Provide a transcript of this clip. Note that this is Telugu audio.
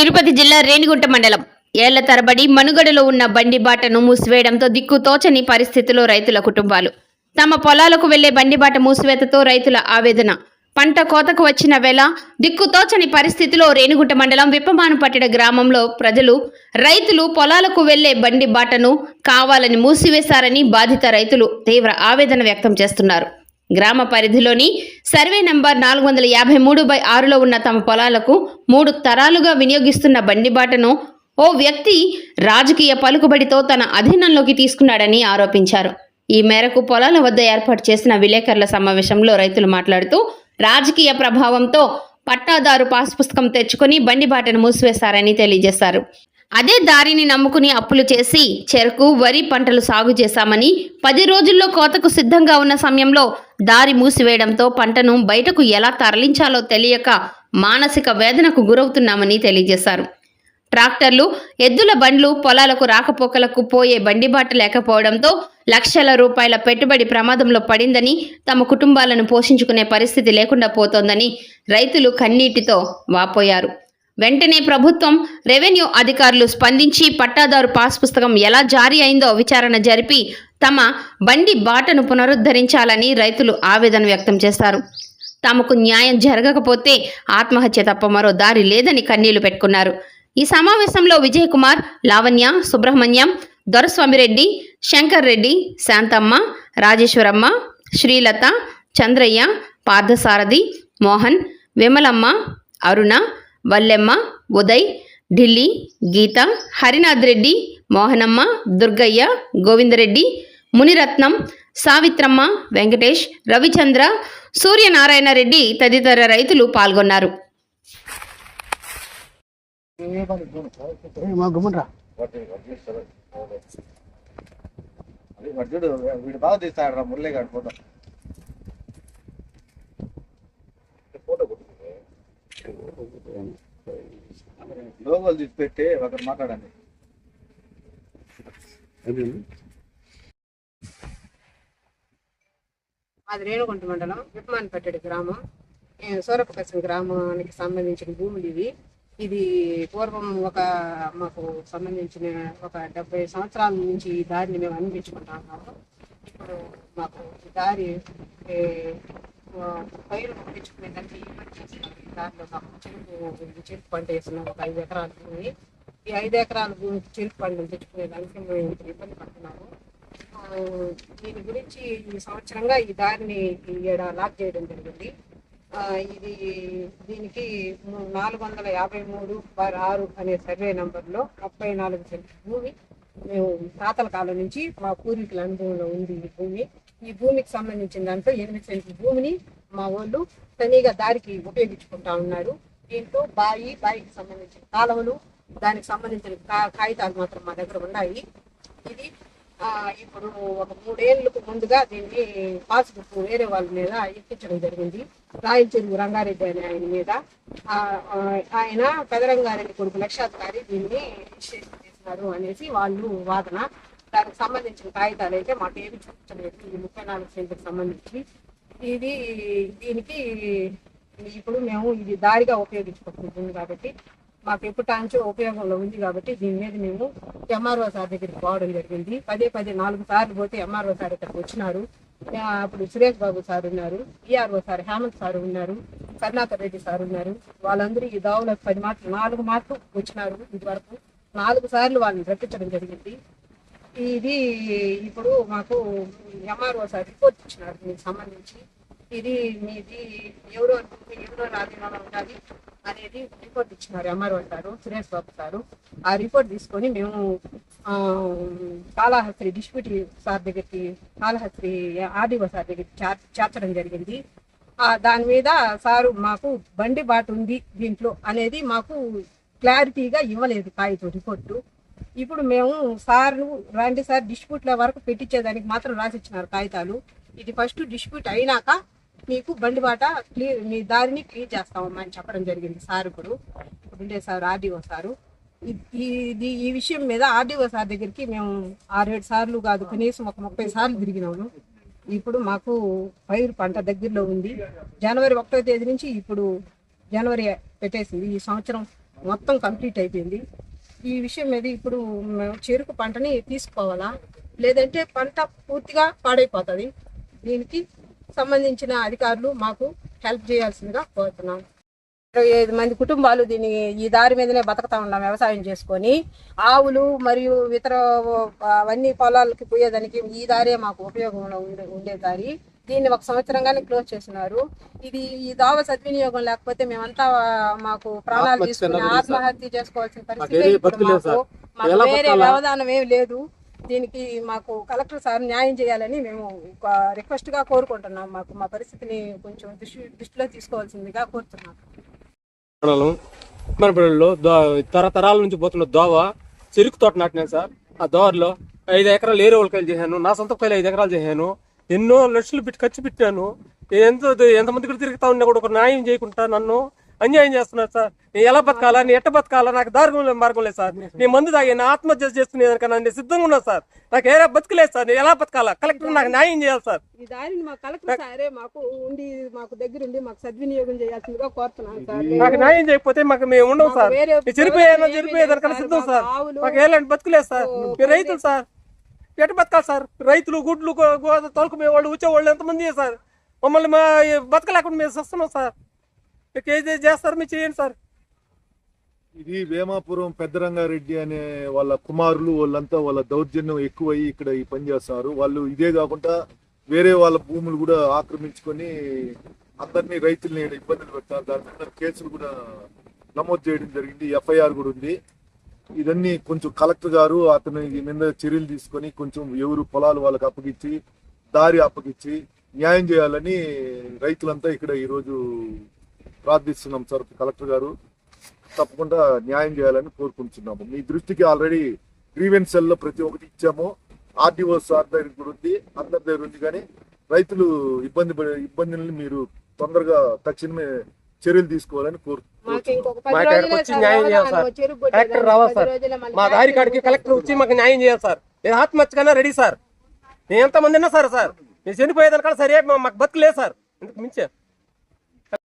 తిరుపతి జిల్లా రేణిగుంట మండలం ఏళ్ల తరబడి మనుగడలో ఉన్న బండి బాటను మూసివేయడంతో దిక్కుతోచని పరిస్థితిలో రైతుల కుటుంబాలు. తమ పొలాలకు వెళ్లే బండిబాట మూసివేతతో రైతుల ఆవేదన. పంట కోతకు వచ్చిన వేళ దిక్కుతోచని పరిస్థితిలో రేణిగుంట మండలం విప్పమానుపట్టెడ గ్రామంలో రైతులు పొలాలకు వెళ్లే బండి బాటను కావాలని మూసివేశారని బాధిత రైతులు తీవ్ర ఆవేదన వ్యక్తం చేస్తున్నారు. గ్రామ పరిధిలోని సర్వే నంబర్ 453/6లో ఉన్న తమ పొలాలకు 3 తరాలుగా వినియోగిస్తున్న బండిబాటను ఓ వ్యక్తి రాజకీయ పలుకుబడితో తన అధీనంలోకి తీసుకున్నాడని ఆరోపించారు. ఈ మేరకు పొలాల వద్ద ఏర్పాటు చేసిన విలేకరుల సమావేశంలో రైతులు మాట్లాడుతూ రాజకీయ ప్రభావంతో పట్టాదారు పాస్ పుస్తకం తెచ్చుకొని బండిబాటను మూసివేశారని తెలియజేశారు. అదే దారిని నమ్ముకుని అప్పులు చేసి చెరకు, వరి పంటలు సాగు చేశామని 10 రోజుల్లో కోతకు సిద్ధంగా ఉన్న సమయంలో దారి మూసివేయడంతో పంటను బయటకు ఎలా తరలించాలో తెలియక మానసిక వేదనకు గురవుతున్నామని తెలియజేశారు. ట్రాక్టర్లు, ఎద్దుల బండ్లు పొలాలకు రాకపోకలకు పోయే బండిబాట లేకపోవడంతో లక్షల రూపాయల పెట్టుబడి ప్రమాదంలో పడిందని, తమ కుటుంబాలను పోషించుకునే పరిస్థితి లేకుండా పోతోందని రైతులు కన్నీటితో వాపోయారు. వెంటనే ప్రభుత్వం, రెవెన్యూ అధికారులు స్పందించి పట్టాదారు పాస్ పుస్తకం ఎలా జారీ అయిందో విచారణ జరిపి తమ బండి బాటను పునరుద్ధరించాలని రైతులు ఆవేదన వ్యక్తం చేశారు. తమకు న్యాయం జరగకపోతే ఆత్మహత్య తప్ప మరో దారి లేదని కన్నీళ్లు పెట్టుకున్నారు. ఈ సమావేశంలో విజయ్ కుమార్, లావణ్య, సుబ్రహ్మణ్యం, దొరస్వామిరెడ్డి, శంకర్ రెడ్డి, శాంతమ్మ, రాజేశ్వరమ్మ, శ్రీలత, చంద్రయ్య, పార్థసారథి, మోహన్, విమలమ్మ, అరుణ, వల్లెమ్మ, ఉదయ్, ఢిల్లీ, గీత, హరినాథ్ రెడ్డి, మోహనమ్మ, దుర్గయ్య, గోవిందరెడ్డి, మునిరత్నం, సావిత్రమ్మ, వెంకటేష్, రవిచంద్ర, సూర్యనారాయణ రెడ్డి తదితర రైతులు పాల్గొన్నారు. లోగోలు తీసి పెట్టి ఒకరు మాట్లాడండి. అది రేణుగుంట మండలం విప్పమానుపట్టెడ గ్రామం, సూరపకసం గ్రామానికి సంబంధించిన భూములు ఇవి. ఇది పూర్వం మాకు సంబంధించిన 70 సంవత్సరాల నుంచి ఈ దారిని మేము అనిపించుకుంటా ఉన్నాము. ఇప్పుడు మాకు ఈ దారి పైరు పండించుకునేదానికి ఇబ్బంది చేస్తున్నాం. ఈ దారిలో మాకు చెరుకు పంట వేస్తున్నాం, 5 ఎకరాల భూమి. ఈ 5 ఎకరాల భూమి చెరుకు పంటలు తెచ్చుకునేదానికి మేము ఇబ్బంది పడుతున్నాము. దీని గురించి ఈ సంవత్సరంగా ఈ దారిని లాక్ చేయడం జరిగింది. దీనికి 453/6 అనే సర్వే నంబర్లో 34 సెంట్ల భూమి మేము తాతల కాలం నుంచి మా పూర్వీకుల అనుభవంలో ఉంది. ఈ భూమికి సంబంధించిన దాంట్లో 8 సెంట్ల భూమిని మా వాళ్ళు తనీగా దారికి ఉపయోగించుకుంటా ఉన్నారు. దీంట్లో బాయికి సంబంధించిన కాలువలు, దానికి సంబంధించిన కాగితాలు మాత్రం మా దగ్గర ఉన్నాయి. ఇది ఇప్పుడు ఒక 3 ఏళ్ళకు ముందుగా దీన్ని పాస్బుక్ వేరే వాళ్ళ మీద ఎక్కించడం జరిగింది. రాయల చెరువు రంగారెడ్డి అనే ఆయన మీద. ఆయన పెదరంగారెడ్డి కొడుకు లక్షాధికారి దీన్ని రిజిస్ట్రేషన్ చేసినారు అనేసి వాళ్ళు వాదన. దానికి సంబంధించిన కాగితాలు అయితే మాకు ఏమి చూపించలేదు. ఇది 34 సెంట్లకు సంబంధించి దీనికి ఇప్పుడు మేము ఇది దారిగా ఉపయోగించుకుంటుంది కాబట్టి మాకు ఎప్పటించో ఉపయోగంలో ఉంది కాబట్టి దీని మీద మేము ఎంఆర్ఓ సార్ దగ్గరికి పోవడం జరిగింది. 4 సార్లు పోతే ఎంఆర్ఓ సార్ ఇక్కడికి వచ్చినారు. అప్పుడు సురేష్ బాబు సార్ ఉన్నారు, ఈఆర్ఓ సార్ హేమంత్ సార్ ఉన్నారు, కరుణాకర్ రెడ్డి సార్ ఉన్నారు. వాళ్ళందరూ ఈ దావులకు 4 మార్కులు వచ్చినారు. ఇదివరకు 4 సార్లు వాళ్ళని రప్పించడం జరిగింది. ఇది ఇప్పుడు మాకు ఎంఆర్ఓ సార్ రిపోర్ట్ ఇచ్చినారు దీనికి సంబంధించి. ఇది మీది ఎవరో ఆధీనంలో ఉండాలి అనేది రిపోర్ట్ ఇచ్చినారు MRO sir, Suresh Babu sir. ఆ రిపోర్ట్ తీసుకొని మేము కాళహస్తి డిస్ట్రిబ్యూటీ సార్ దగ్గరికి, కాళహస్తి ఆర్డీఓ సార్ దగ్గరికి చేర్చడం జరిగింది. దాని మీద సారు మాకు బండి బాట ఉంది దీంట్లో అనేది మాకు క్లారిటీగా ఇవ్వలేదు కాగితం రిపోర్టు. ఇప్పుడు మేము రండి సార్ డిస్ప్యూట్ల వరకు పెట్టించేదానికి మాత్రం రాసిచ్చినారు కాగితాలు. ఇది ఫస్ట్ డిస్ప్యూట్ అయినాక మీకు బండి బాట మీ దారిని క్లియర్ చేస్తామమ్మా అని చెప్పడం జరిగింది సార్. ఇప్పుడు ఉండే సార్ ఆర్డీఓ సారు. ఈ విషయం మీద ఆర్డీఓ సార్ దగ్గరికి మేము 6-7 సార్లు కాదు, కనీసం ఒక 30 సార్లు తిరిగినాము. ఇప్పుడు మాకు పైరు పంట దగ్గరలో ఉంది. జనవరి 1వ తేదీ నుంచి ఇప్పుడు జనవరి పెట్టేసింది. ఈ సంవత్సరం మొత్తం కంప్లీట్ అయిపోయింది. ఈ విషయం మీద ఇప్పుడు మేము చెరుకు పంటని తీసుకోవాలా, లేదంటే పంట పూర్తిగా పాడైపోతుంది. దీనికి సంబంధించిన అధికారులు మాకు హెల్ప్ చేయాల్సిందిగా కోరుతున్నాం. 25 మంది కుటుంబాలు ఈ దారి మీదనే బతుకుతా ఉన్నాం వ్యవసాయం చేసుకొని. ఆవులు మరియు ఇతర అవన్నీ పొలాలకి పోయేదానికి ఈ దారే మాకు ఉపయోగంలో ఉండే దారి. దీన్ని 1 సంవత్సరంగానే క్లోజ్ చేసినారు. ఈ దావ సద్వినియోగం లేకపోతే మేమంతా మాకు ప్రాణాలు తీసుకుని ఆత్మహత్య చేసుకోవాల్సిన పరిస్థితి. మాకు వేరే వ్యవధానం ఏమి లేదు. దీనికి మాకు కలెక్టర్ సార్ న్యాయం చేయాలని మేము రిక్వెస్ట్ గా కోరుకుంటున్నాం. మాకు మా పరిస్థితిని కొంచెం దృష్టిలో తీసుకోవాల్సిందిగా కోరుతున్నాం. మనపల్లిలో తరతరాల నుంచి పోతున్న దోవ చెరుకు తోట నాటినాను సార్. ఆ దోవలో 5 ఎకరాలు ఏరే వాళ్ళకాయలు చేశాను, నా సొంత కాయలు 5 ఎకరాలు చేశాను. ఎన్నో లక్షలు పెట్టి ఖర్చు పెట్టాను. ఎంతమంది కూడా తిరుగుతా ఉన్నా కూడా ఒక న్యాయం చేయకుండా నన్ను అన్యాయం చేస్తున్నారు సార్. నేను ఎలా బతకాలా, నేను ఎట్ట బతకాలా, నాకు మార్గం లేదు సార్. నేను మందు తాగి ఆత్మహత్య చేసుకునేదానికన్నా నేను సిద్ధంగా ఉన్నా సార్. నాకు ఏదో బతకలేదు సార్. నేను ఎలా బతకాలా? కలెక్టర్ నాకు న్యాయం చేయాలి సార్. ఈ దారిని మా కలెక్టర్ సారే మాకు దగ్గరుండి మాకు సద్వినియోగం చేయాల్సిందిగా కోరుతున్నాను సార్. నాకు న్యాయం చేయకపోతే మేము ఉండవు సార్. చనిపోయేదానికన్నా సిద్ధం సార్. మాకు ఎలాంటి బతకలేదు సార్. మీరు రైతులు సార్, ఎట్ట బతకాలి సార్? రైతులు గుడ్లు తోలుకునేవాళ్ళు వచ్చేవాళ్ళు ఎంతమంది సార్. మమ్మల్ని బతకలేకుండా మేము వస్తున్నాం సార్. కేజీ చేస్తారు, మీరు చేయండి సార్. ఇది వేమాపురం పెద్దరంగారెడ్డి అనే వాళ్ళ కుమారులు వాళ్ళంతా వాళ్ళ దౌర్జన్యం ఎక్కువయ్యి ఇక్కడ ఈ పని చేస్తారు. వాళ్ళు ఇదే కాకుండా వేరే వాళ్ళ భూములు కూడా ఆక్రమించుకొని అందరినీ రైతుల్ని ఇబ్బందులు పెడతారు. దాని మీద కేసులు కూడా నమోదు చేయడం జరిగింది. FIR కూడా ఉంది. ఇదన్నీ కొంచెం కలెక్టర్ గారు అతను ఈ మీద చర్యలు తీసుకొని కొంచెం ఎవరు పొలాలు వాళ్ళకి అప్పగించి దారి అప్పగించి న్యాయం చేయాలని రైతులంతా ఇక్కడ ఈరోజు ప్రార్థిస్తున్నాం సార్. కలెక్టర్ గారు తప్పకుండా న్యాయం చేయాలని కోరుకుంటున్నాము. మీ దృష్టికి ఆల్రెడీ గ్రీవెన్స్ సెల్ లో ప్రతి ఒక్కటి ఇచ్చాము. RDO సార్ దగ్గర కూడా ఉంది, అందరి దగ్గర ఉంది. కానీ రైతులు ఇబ్బందులను మీరు తొందరగా తక్షణమే చర్యలు తీసుకోవాలని కోరుతున్నాం. కలెక్టర్ రావాలి సార్. మా దారి కాడికి కలెక్టర్ వచ్చి మాకు న్యాయం చేయాలి సార్. నేను ఆత్మహత్య కన్నా రెడీ సార్. నేను ఎంతమంది ఉన్నా సార్. నేను చనిపోయేదానికన్నా సరే మాకు బతుకులేదు సార్. ఇంతకు మించే